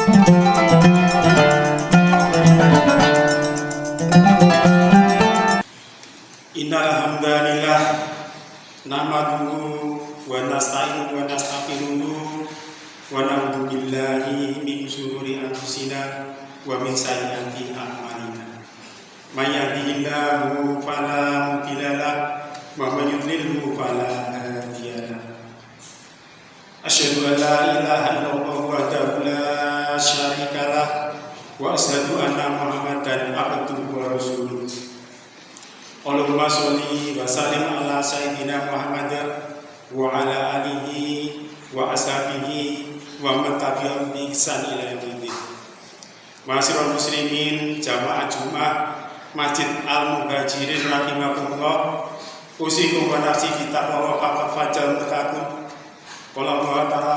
Innal hamdalillah nahmaduhu wa nasta'inuhu wa nastaghfiruhu wa na'udzu billahi min syururi anfusina wa min sayyiati a'malina. May yahdihillahu fala mudilla lahu wa may yudlilhu fala hadiya lahu. Asyhadu an la ilaha illallah wahdahu la syarika lahu wa asyhadu anna Muhammadan abduhu wa rasuluh. Allahumma sholli wa sallim ala sayyidina Muhammad wa ala alihi wa ashabihi wa man tabi'ahum bi ihsan ila yaumil din. Ma'asyiral muslimin jamaah Jumat Masjid Al-Muhajirin rahimakumullah. Usikum wa nafsi bi taqwa wa fajal mutakum. Qala Allah ta'ala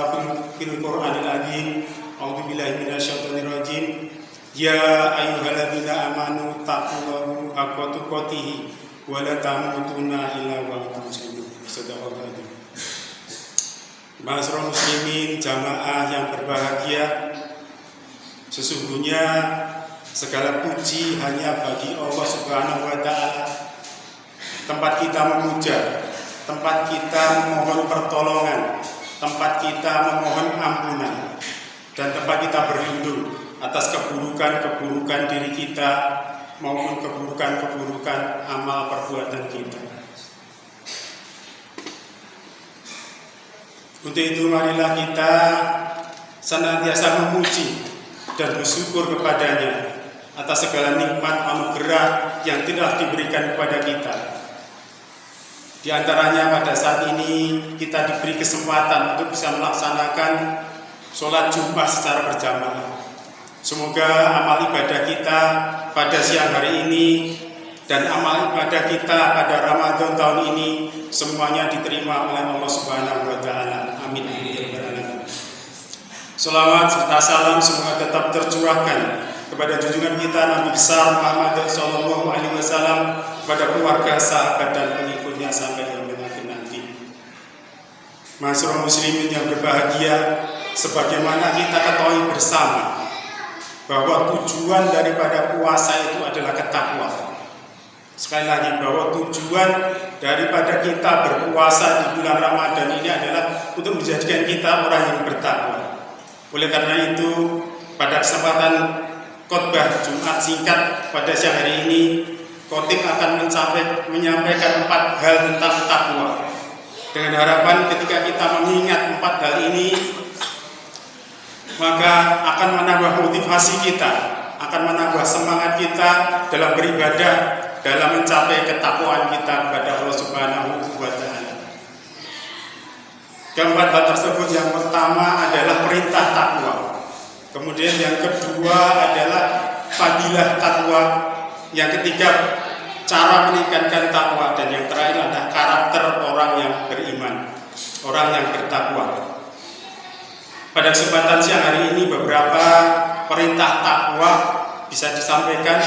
fil Qur'anil azim. A'udzu billahi minasyaitonir rajim. Ya ayyuhalladzina amanu taqullaha haqqa tuqatih wa la tamutunna illa wa antum muslimun. Sadaqallahu. Ma'asyiral muslimin jamaah yang berbahagia, sesungguhnya segala puji hanya bagi Allah Subhanahu wa taala. Tempat kita memuja, tempat kita memohon pertolongan, tempat kita memohon ampunan, dan tempat kita berlindung atas keburukan-keburukan diri kita maupun keburukan-keburukan amal perbuatan kita. Untuk itu marilah kita senantiasa memuji dan bersyukur kepadanya atas segala nikmat anugerah yang telah diberikan kepada kita. Di antaranya pada saat ini kita diberi kesempatan untuk bisa melaksanakan sholat Jumat secara berjamaah. Semoga amal ibadah kita pada siang hari ini dan amal ibadah kita pada Ramadan tahun ini semuanya diterima oleh Allah Subhanahu wa taala. Amin. Selawat serta salam semoga tetap tercurahkan kepada junjungan kita Nabi besar Muhammad sallallahu alaihi wasallam, kepada keluarga, sahabat dan pengikutnya sampai yaumil akhir nanti. Ma'asyiral muslimin yang berbahagia, sebagaimana kita ketahui bersama bahwa tujuan daripada puasa itu adalah ketakwaan. Sekali lagi, bahwa tujuan daripada kita berpuasa di bulan Ramadan ini adalah untuk menjadikan kita orang yang bertakwa. Oleh karena itu, pada kesempatan khotbah Jumat singkat pada siang hari ini, khotib akan menyampaikan 4 hal tentang takwa. Dengan harapan ketika kita mengingat 4 hal ini, maka akan menambah motivasi kita, akan menambah semangat kita dalam beribadah, dalam mencapai ketakwaan kita kepada Allah Subhanahu wa taala. Keempat hal tersebut, yang pertama adalah perintah takwa. Kemudian yang kedua adalah fadilah takwa. Yang ketiga, cara meningkatkan takwa, dan yang terakhir adalah karakter orang yang beriman, orang yang bertakwa. Pada kesempatan siang hari ini beberapa perintah takwa bisa disampaikan.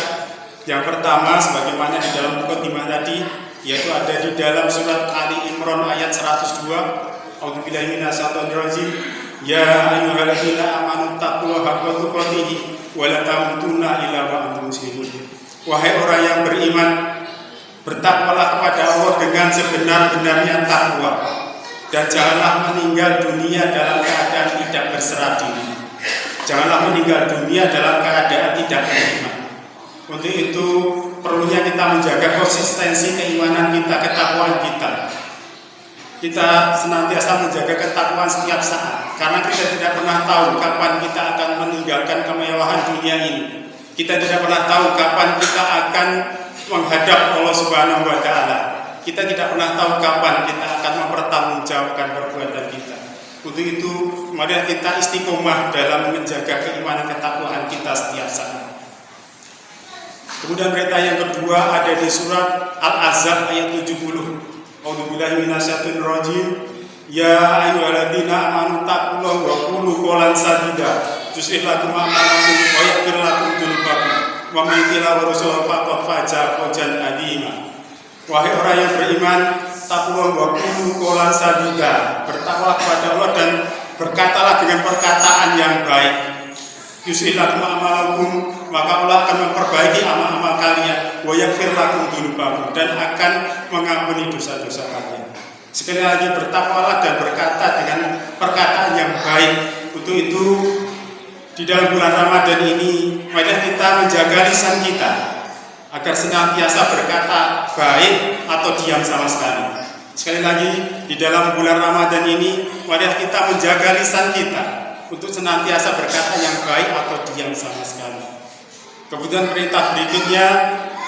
Yang pertama, sebagaimana di dalam mukadimah tadi, yaitu ada di dalam surat Ali Imran ayat 102. A'udzubillahi minasyaitonir rajim. Ya ayyuhalladzina amanu taqullaha haqqa tuqatih wa la tamutunna illa wa antum muslimun. Wahai orang yang beriman, bertakwalah kepada Allah dengan sebenar-benarnya takwa, dan janganlah meninggal dunia dalam keadaan tidak berserah diri. Janganlah meninggal dunia dalam keadaan tidak beriman. Untuk itu perlunya kita menjaga konsistensi keimanan kita, ketakwaan kita. Kita senantiasa menjaga ketakwaan setiap saat, karena kita tidak pernah tahu kapan kita akan meninggalkan kemewahan dunia ini. Kita tidak pernah tahu kapan kita akan menghadap Allah Subhanahu wa taala. Kita tidak pernah tahu kapan kita akan mempertanggungjawabkan perbuatan kita. Untuk itu, mari kita istiqomah dalam menjaga keimanan ketakwaan kita setiap saat. Kemudian perintah yang kedua ada di surat Al-Ahzab ayat 70. A'udzubillahi minasyaitonir rajim. Ya ayyuhalladzina amanu taqullaha wa qulu qawlan sadida yuslih lakum a'malakum wa yaghfir lakum dzunubakum wa may yuti'i rasulahu faqad faza fawzan 'azima. Wahai orang yang beriman, taqullaha wa qulu qawlan sadida, bertakwalah kepada Allah dan berkatalah dengan perkataan yang baik. yuslih lakum a'malakum, maka Allah akan memperbaiki amal-amal kalian, wa yaghfir lakum dzunubakum, dan akan mengampuni dosa-dosa kalian. Sekali lagi, bertakwalah dan berkata dengan perkataan yang baik. Untuk itu di dalam bulan Ramadan ini, marilah kita menjaga lisan kita agar senantiasa berkata baik atau diam sama sekali. Sekali lagi, di dalam bulan Ramadan ini, marilah kita menjaga lisan kita untuk senantiasa berkata yang baik atau diam sama sekali. Kemudian perintah berikutnya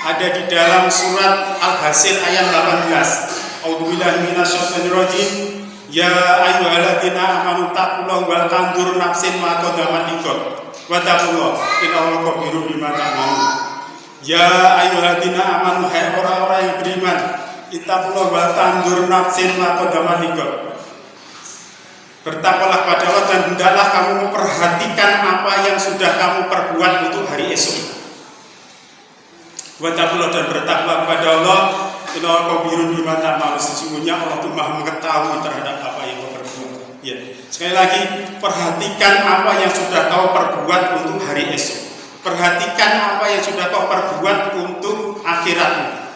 ada di dalam surat Al-Hasyr ayat 18. A'udzubillahi minasyaitonir rajim. Ya ayyuhalladzina amanu taqullaha wal tanzur nafsin ma qaddamat lighad wa taqullaha innallaha khabirum bima ta'malun. Ya ayyuhalladzina amanu, hai orang-orang yang beriman, ittaqullaha wal tanzur nafsin ma qaddamat lighad. Bertakwalah pada Allah dan hendaklah kamu memperhatikan apa yang sudah kamu perbuat untuk hari esok. Wattaqullah, dan bertakwa kepada Allah. Innallaha khabirun bima ta'malun, sesungguhnya Allah itu Maha mengetahui terhadap apa yang kau perbuat. Ya. Sekali lagi, perhatikan apa yang sudah kau perbuat untuk hari esok. Perhatikan apa yang sudah kau perbuat untuk akhiratmu.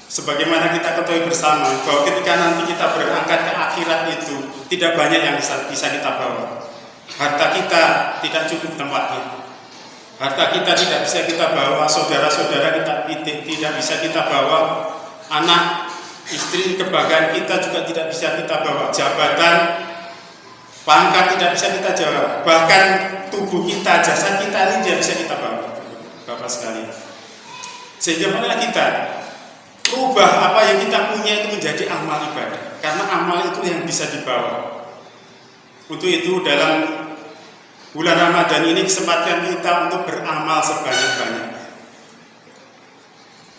Sebagaimana kita ketahui bersama bahwa ketika nanti kita berangkat ke akhirat itu tidak banyak yang bisa kita bawa. Harta kita tidak cukup tempatnya. Harta kita tidak bisa kita bawa, saudara-saudara kita tidak bisa kita bawa, anak, istri, kebanggaan kita juga tidak bisa kita bawa, jabatan, pangkat tidak bisa kita jawab, bahkan tubuh kita, jasad kita ini tidak bisa kita bawa, Bapak sekalian. Sehingga mana kita rubah apa yang kita punya itu menjadi amal ibadah, karena amal itu yang bisa dibawa. Untuk itu dalam bulan Ramadan ini kesempatan kita untuk beramal sebanyak-banyaknya.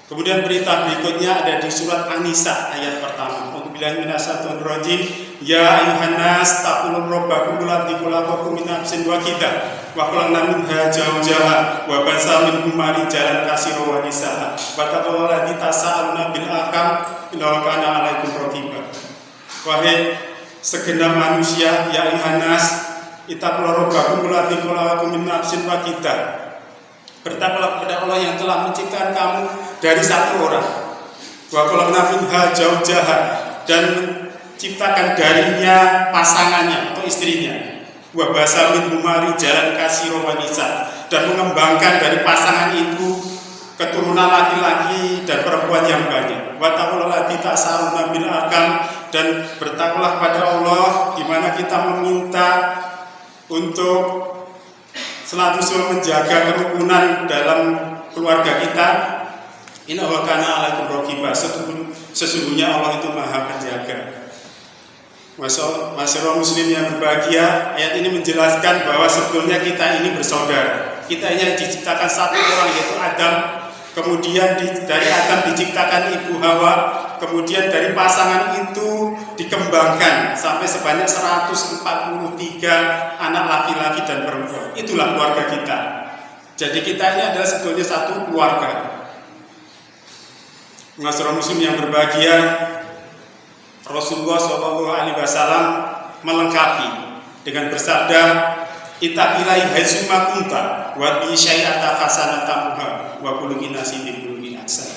Kemudian berita berikutnya ada di surat An-Nisa ayat pertama. A'udzubillahi minasyaitonir rajim. Ya ayyuhan nas taqul rabbakum alladzi khalaqakum min nafsin wahidah wa khalaqna minha zawjaha wa basa minhum rijalan katsiran wa nisaa. Wa taqullaha alladzi tasaaluna bil arham innahu kana 'alaikum raqiba. Wahai segenap manusia, ya ayyuhan nas ittaqul rabbakum alladzi khalaqakum min nafsin wahidah. Bertakwalah kepada Allah yang telah menciptakan kamu dari satu orang. Wa khalaqna minha zawjaha, dan menciptakan darinya pasangannya atau istrinya. Wa basa minhum rijalan katsiran wa nisaa, dan mengembangkan dari pasangan itu keturunan laki-laki dan perempuan yang banyak. Wa taqullaha allati tasaaluna bil arham, dan bertakwalah kepada Allah di mana kita meminta untuk selalu menjaga kerukunan dalam keluarga kita. Innahu kana 'alaikum raqiba, sesungguhnya Allah itu Maha penjaga. Masyarakat muslim yang berbahagia, ayat ini menjelaskan bahwa sebetulnya kita ini bersaudara. Kita ini diciptakan satu orang, yaitu Adam. Kemudian dari Adam diciptakan ibu Hawa. Kemudian dari pasangan itu dikembangkan sampai sebanyak 143 anak laki-laki dan perempuan. Itulah keluarga kita. Jadi kita ini adalah sebetulnya satu keluarga. Masyarakat muslim yang berbahagia, Rasulullah SAW melengkapi dengan bersabda, ittaqillaha haitsuma kunta wa bi syai'ata hasanatamuha wa kullu nasi bi kulli ahsan.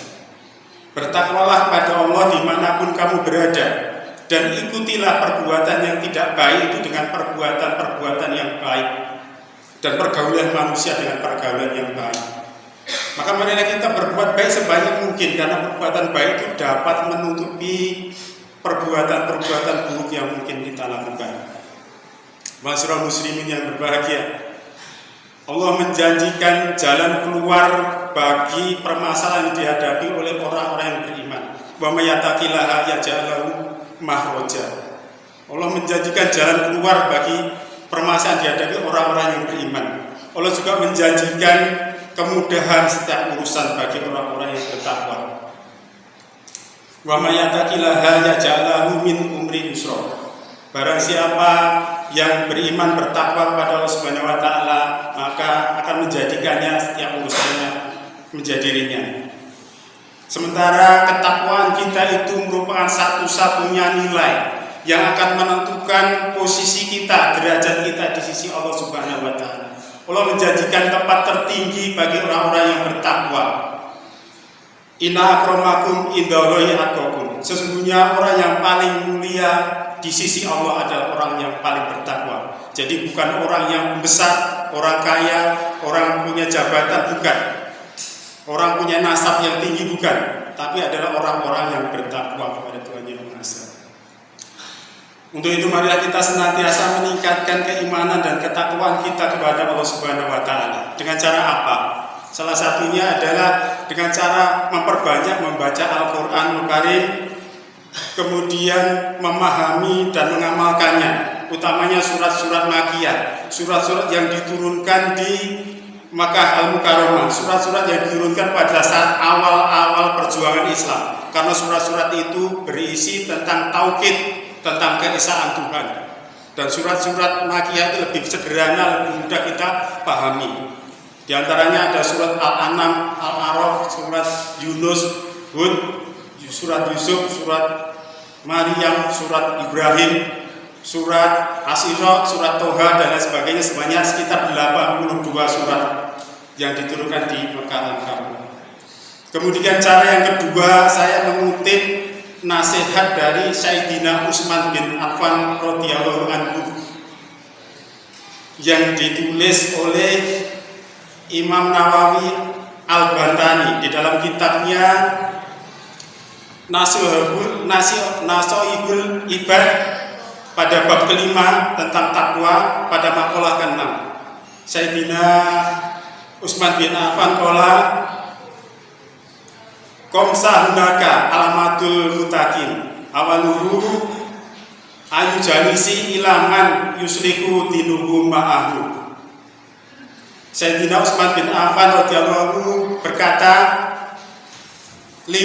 Bertakwalah pada Allah dimanapun kamu berada, dan ikutilah perbuatan yang tidak baik itu dengan perbuatan yang baik, dan pergaulan manusia dengan pergaulan yang baik. Maka marilah kita berbuat baik sebanyak mungkin, karena perbuatan baik itu dapat menutupi perbuatan-perbuatan buruk yang mungkin kita lakukan. Masyarakat muslimin yang berbahagia, Allah menjanjikan jalan keluar bagi permasalahan yang dihadapi oleh orang-orang yang beriman. Wa may yattaqillaha yaj'al lahu makhraja. Allah menjanjikan jalan keluar bagi permasalahan yang dihadapi orang-orang yang beriman. Allah juga menjanjikan kemudahan setiap urusan bagi orang-orang yang bertakwa. Wa may yattaqillaha yaj'al lahu min umri yusra. Barang siapa yang beriman bertakwa kepada Allah Subhanahu wa taala, maka akan menjadikannya setiap urusannya menjadi ringan. Sementara ketakwaan kita itu merupakan satu-satunya nilai yang akan menentukan posisi kita, derajat kita di sisi Allah Subhanahu wa taala. Allah menjanjikan tempat tertinggi bagi orang-orang yang bertakwa. Inna akramakum indallahi atqakum. Sesungguhnya orang yang paling mulia di sisi Allah adalah orang yang paling bertakwa. Jadi bukan orang yang besar, orang kaya, orang punya jabatan, bukan. Orang punya nasab yang tinggi, bukan. Tapi adalah orang-orang yang bertakwa kepada Tuhan Yang Maha Esa. Untuk itu marilah kita senantiasa meningkatkan keimanan dan ketakwaan kita kepada Allah Subhanahu wa taala. Dengan cara apa? Salah satunya adalah dengan cara memperbanyak membaca Al-Qur'anul Karim, kemudian memahami dan mengamalkannya, utamanya surat-surat Makkiyah, surat-surat yang diturunkan di Makkah Al-Mukarramah, surat-surat yang diturunkan pada saat awal-awal perjuangan Islam. Karena surat-surat itu berisi tentang tauhid, tentang keesaan Tuhan. Dan surat-surat Makkiyah itu lebih sederhana, lebih mudah kita pahami. Di antaranya ada surat Al-An'am, Al-A'raf, surat Yunus, Hud, surat Yusuf, surat Maryam, surat Ibrahim, surat As-Isra, surat Toha, dan lain sebagainya, sebanyak sekitar 82 surat yang diturunkan di Makkah Al-Mukarramah. Kemudian cara yang kedua, saya mengutip nasihat dari Sayyidina Utsman bin Affan radhiyallahu anhu yang ditulis oleh Imam Nawawi Al-Bantani di dalam kitabnya Nasoihul Ibad pada bab kelima tentang takwa pada makalah ke-6. Sayyidina Utsman bin Affan qala Komsa hunaka alamatul mutakin awaluhu ayu janisi ilaman yusliku dinuhu ma'ahu. Sayyidina Utsman bin Affan radhiyallahu berkata, 5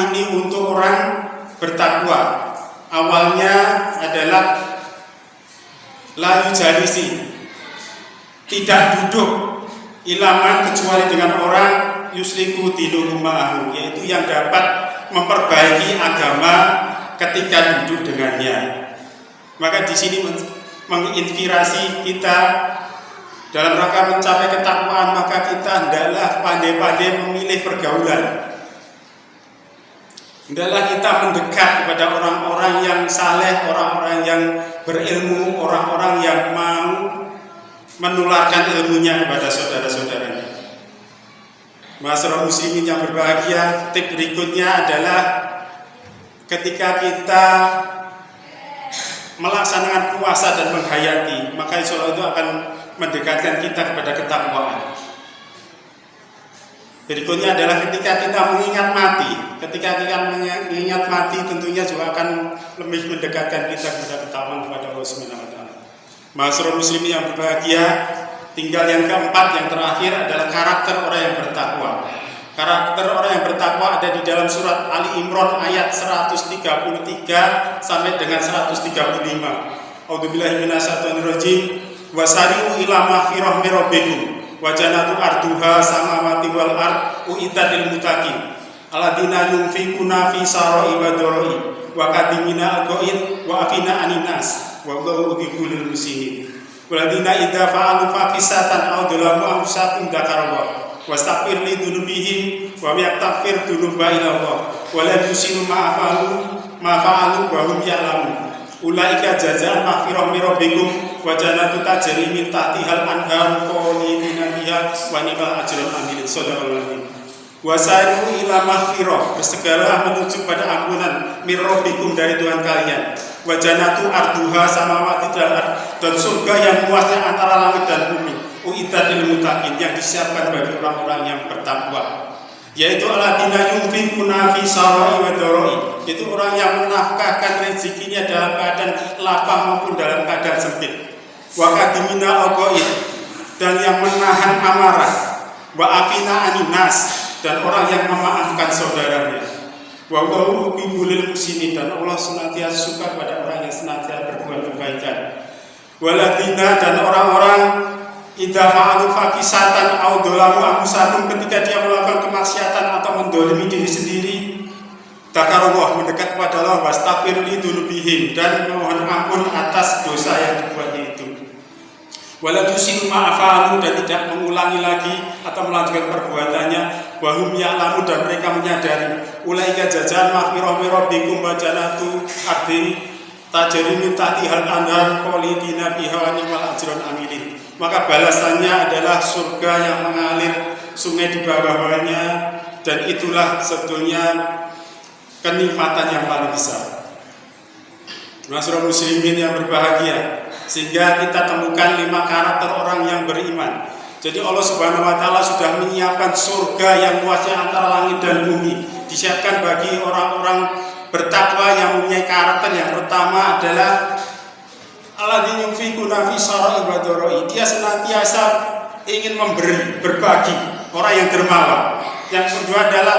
ini untuk orang bertakwa. Awalnya adalah la yujalisi, tidak duduk ilaman kecuali dengan orang yusliku dinuhu ma'ahu, yaitu yang dapat memperbaiki agama ketika duduk dengannya. Maka di sini menginspirasi kita dalam rangka mencapai ketakwaan, maka kita hendaklah pandai-pandai memilih pergaulan. Hendaklah kita mendekat kepada orang-orang yang saleh, orang-orang yang berilmu, orang-orang yang mau menularkan ilmunya kepada saudara-saudaranya. Masyarakat muslimin yang berbahagia, tip berikutnya adalah ketika kita melaksanakan puasa dan menghayati, maka insya Allah itu akan mendekatkan kita kepada ketakwaan. Berikutnya adalah ketika kita mengingat mati. Ketika kita mengingat mati, tentunya juga akan lebih mendekatkan kita kepada ketakwaan kepada Allah Subhanahu wa taala. Masyarakat muslimin yang berbahagia, tinggal yang keempat, yang terakhir adalah karakter orang yang bertakwa. Karakter orang yang bertakwa ada di dalam surat Ali Imran ayat 133 sampai dengan 135. A'udzubillahi minasyaitonir rajim. Wasari'u ila maghfirah min rabbikum wa jannatu arduha samawati wal ard uiddat lil muttaqin alladzina yunfiquna fi sarai wa dharai wa kadimina al-ghaid wa afina aninas wa Allahu yuhibbul muslimin walladzina idza fa'alu faqisatan aw dzalamu anfusahum dzakarallah wastaghfir li dzunubihim wa yaghfir dzunuba illa Allah wa la yusiru ma fa'alu wa hum ya'lamun. Ulaika jazaa'an maghfirah min rabbikum wa jannatu tajri min tahtihal anhar khalidina fiha wa ni'mal ajrul amilin. Shadaqallahu. Wa sa'u ila maghfirah, bersegeralah menuju pada ampunan min rabbikum dari Tuhan kalian. Wa jannatu arduha samawati wal ard, dan surga yang luasnya antara langit dan bumi. Uiddat lil muttaqin, yang disiapkan bagi orang-orang yang bertakwa. Yaitu alladzina yunfiquna fi sarai wa dharai, itu orang yang menafkahkan rezekinya dalam keadaan lapang maupun dalam keadaan sempit. Wa kadimina al-ghaid, dan yang menahan amarah. Wa afina aninas, dan orang yang memaafkan saudaranya. Wa Allahu yuhibbul muslimin, dan Allah senantiasa suka pada orang yang senantiasa berbuat kebaikan. Waladzina, dan orang-orang idza fa'alu faqisatan aw dzalamu anfusahum, ketika dia melakukan kemaksiatan atau mendolimi diri sendiri, takarullah, mendekat kepada Allah, wastaghfir li dzunubihim, dan mohon ampun atas dosa yang dibuatnya itu. Walam yusiru ma'afalu, dan tidak mengulangi lagi atau melanjutkan perbuatannya. Wahum ya'lamu, dan mereka menyadari. Ulaika jajan maghfirah min rabbikum wa jannatu ardi tajri min tahtihal anhar khalidina fiha wa ni'mal ajrul amilin. Maka balasannya adalah surga yang mengalir sungai di bawah-bawahnya, dan itulah sebetulnya kenikmatan yang paling besar. Masyarakat muslimin yang berbahagia, sehingga kita temukan 5 karakter orang yang beriman. Jadi Allah Subhanahu wa taala sudah menyiapkan surga yang luasnya antara langit dan bumi, disiapkan bagi orang-orang bertakwa yang mempunyai karakter. Yang pertama adalah alladzina yunfiquna fi sarai wa dharai. Dia senantiasa ingin memberi, berbagi, orang yang dermawan. Yang kedua adalah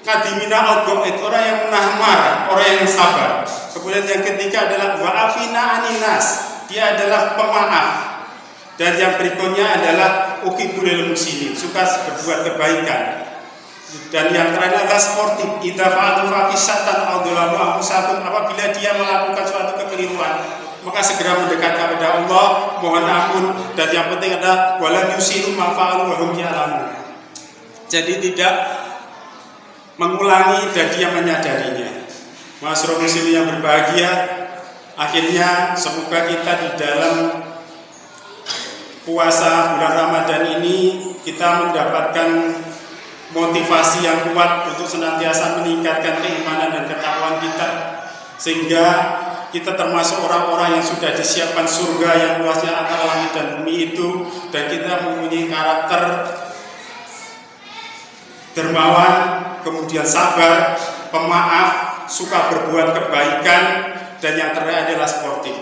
kadimina al-ghaid, orang yang menahan marah, orang yang sabar. Kemudian yang ketiga adalah wa'afina aninas, dia adalah pemaaf. Dan yang berikutnya adalah uqibulil muslimin, suka berbuat kebaikan. Dan yang terakhir adalah sportif, idza fa'alu faqisatan aw dzalamu anfusahum, apabila dia melakukan suatu kekeliruan, maka segera mendekat kepada Allah, mohon ampun. Dan yang penting adalah walam yusiru ma fa'alu wa hum ya'lamun. Jadi tidak mengulangi dan dia menyadarinya. Masyarakat muslim yang berbahagia, akhirnya semoga kita di dalam puasa bulan Ramadan ini kita mendapatkan motivasi yang kuat untuk senantiasa meningkatkan keimanan dan ketakwaan kita, sehingga kita termasuk orang-orang yang sudah disiapkan surga yang luasnya antara langit dan bumi itu, dan kita mempunyai karakter dermawan, kemudian sabar, pemaaf, suka berbuat kebaikan, dan yang terakhir adalah sportif.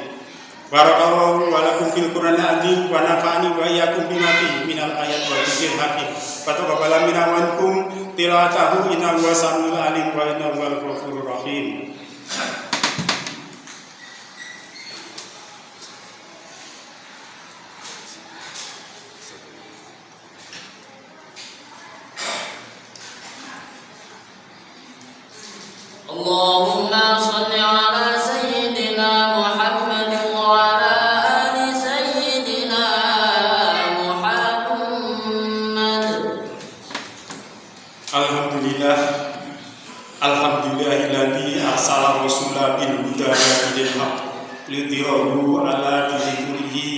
Barakallahu wa lakum fil Qur'anil azim wa nafa'ani wa iyyakum bima fihi minal ayat wa dzikril hakim. Fataqabbal minna wa minkum tilawatahu innahu was-sami'ul alim wa innahu wal ghafurur rahim. Allahumma shalli ala sayyidina Muhammad wa ala ali sayyidina Muhammad. Alhamdulillah, alhamdulillahilladzi arsala rasulahu bil huda wa dinil haqq lidhirahu ala dini kullihi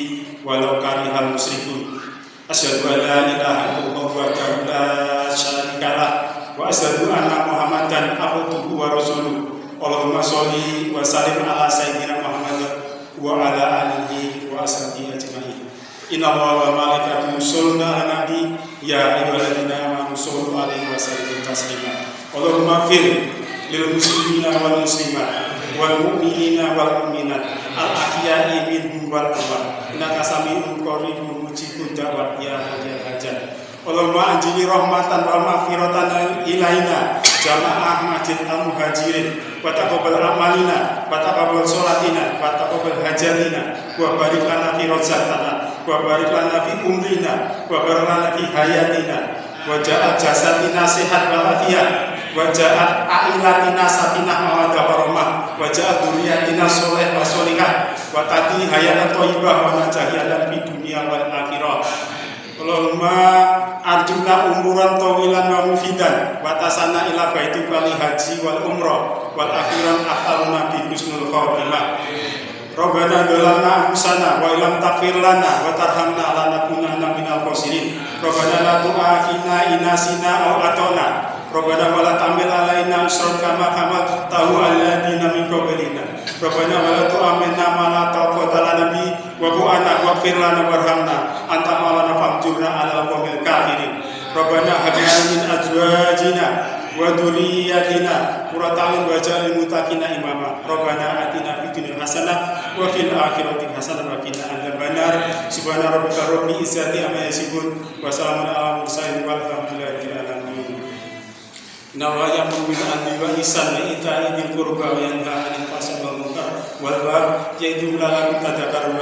walau karihal musyrikun. Asyhadu an la ilaha illallah wa la syarika lah, wa asyhadu anna Muhammadan abduhu wa rasuluh. Allahumma sholli wa sallim ala sayyidina Muhammad wa ala alihi wa ashabihi ajma'in. Inna Allaha wa malaikatahu yusholluna 'alan nabi ya ayyuhalladzina amanu shollu 'alaihi wa sallimu taslima. Allahumma ighfir lil muslimina wal muslimat wal mu'minina wal mu'minat al ahya'i minhum wal amwat innaka sami'un qaribun mujibud da'wat ya hayyul hajat. Allahumma anjini rahmatan wa maghfiratan ilaina jamaah masjid al-muhajirin wa taqabbal amalina wa taqabbal sholatina wa taqabbal hajatina wa barik lana fi rozaqina wa barik lana fi umrina wa barik lana fi hayatina wa ja'al jasadina sihat wal afiyah wa ja'al ailatina sakinah mawaddah warahmah wa ja'al dzurriyyatina sholih wa sholihah wa tati hayatan thayyibah wa najahiyatan fid dunya wal akhirah. Allahumma arjuna umuran tawilan wa mufidan wa tasana ila baiti wal haji wal umrah wal akhiran akhtaruna bi husnul khatimah. Rabbana dhalamna anfusana wa illam taghfir lana wa tarhamna lanakunanna minal khasirin. Rabbana la tu'akhidna in nasina aw ata'na. Rabbana wa la tahmil alaina isran kama hamaltahu 'alal ladzina min qablina. Rabbana wa la tu'ammilna ma la taqata lana bi wa bu'ana waghfir lana warhamna anta maulana famjurna 'alal qaumil kafirin. Rabbana hab lana min azwajina wa dhurriyyatina qurrata a'yun waj'alna lil muttaqina imama. Rabbana atina fid dunya hasanah wa fil akhirati hasanah wa qina adzabannar. Subhana rabbika rabbil izzati amma yasifun wa salamun 'alal mursalin walhamdulillahi rabbil alamin. Innallaha ya'muru bil 'adli wal ihsani wa ita'i dzil qurba wa yanha 'anil fahsya'i wal munkar wal baghi ya'idukum la'allakum tadhakkarun.